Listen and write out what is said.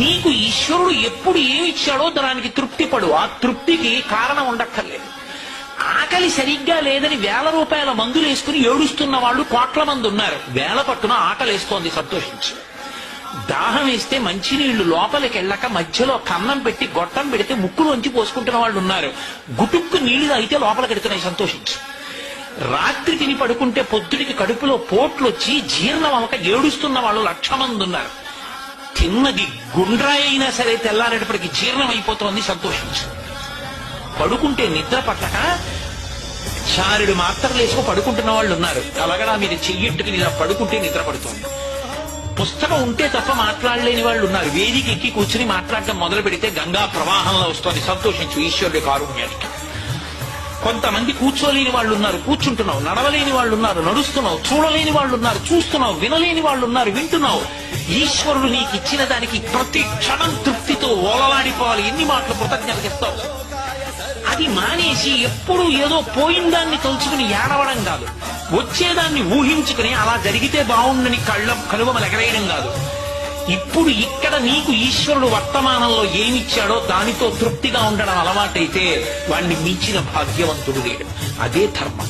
నీకు ఈశ్వరుడు ఎప్పుడు ఏమిచ్చాడో దానికి తృప్తి పడు. ఆ తృప్తికి కారణం ఉండక్కర్లేదు. ఆకలి సరిగ్గా లేదని 1000 రూపాయల మందులు వేసుకుని ఏడుస్తున్న వాళ్ళు కోట్ల మంది ఉన్నారు. వేల పట్టున ఆకలేస్తోంది, సంతోషించు. దాహం వేస్తే మంచినీళ్లు లోపలికి వెళ్ళక మధ్యలో కన్నం పెట్టి గొట్టం పెడితే ముక్కులోంచి పోసుకుంటున్న వాళ్ళు ఉన్నారు. గుటుక్కు నీళ్లు తాగితే లోపలికి ఎడుతున్నాయి, సంతోషించు. రాత్రి తిని పడుకుంటే పొద్దుడికి కడుపులో పోట్లు వచ్చి జీర్ణం అవ్వక ఏడుస్తున్న వాళ్ళు 1,00,000 మంది ఉన్నారు. తిన్నది గుండ్రాయి అయినా సరే తెల్లారేటప్పటికి జీర్ణం అయిపోతోంది, సంతోషించు. పడుకుంటే నిద్ర పట్టక చారుడు మాత్రలు వేసుకు పడుకుంటున్న వాళ్ళు ఉన్నారు. అలాగడా మీరు చెయ్యట్టుకుని ఇలా పడుకుంటే నిద్ర పడుతోంది. పుస్తకం ఉంటే తప్ప మాట్లాడలేని వాళ్ళు ఉన్నారు. వేదిక ఎక్కి కూర్చుని మాట్లాడటం మొదలు పెడితే గంగా ప్రవాహంలో వస్తోంది, సంతోషించు ఈశ్వరుడి కారుణ్యానికి. కొంతమంది కూర్చోలేని వాళ్ళు ఉన్నారు, కూర్చుంటున్నావు. నడవలేని వాళ్ళు ఉన్నారు, నడుస్తున్నావు. చూడలేని వాళ్ళు ఉన్నారు, చూస్తున్నావు. వినలేని వాళ్ళు ఉన్నారు, వింటున్నావు. ఈశ్వరుడు నీకు ఇచ్చిన దానికి ప్రతి క్షణం తృప్తితో ఓలలాడిపోవాలి. ఎన్ని మాటలు కృతజ్ఞత ఇస్తావు. అది మానేసి ఎప్పుడు ఏదో పోయిందాన్ని తలుచుకుని ఏడవడం కాదు, వచ్చేదాన్ని ఊహించుకుని అలా జరిగితే బాగుండని కలువమలు ఎగరేయడం కాదు. ఇప్పుడు ఇక్కడ నీకు ఈశ్వరుడు వర్తమానంలో ఏమిచ్చాడో దానితో తృప్తిగా ఉండడం అలవాటైతే వాణ్ణి మించిన భాగ్యవంతుడు లేడు. అదే ధర్మం.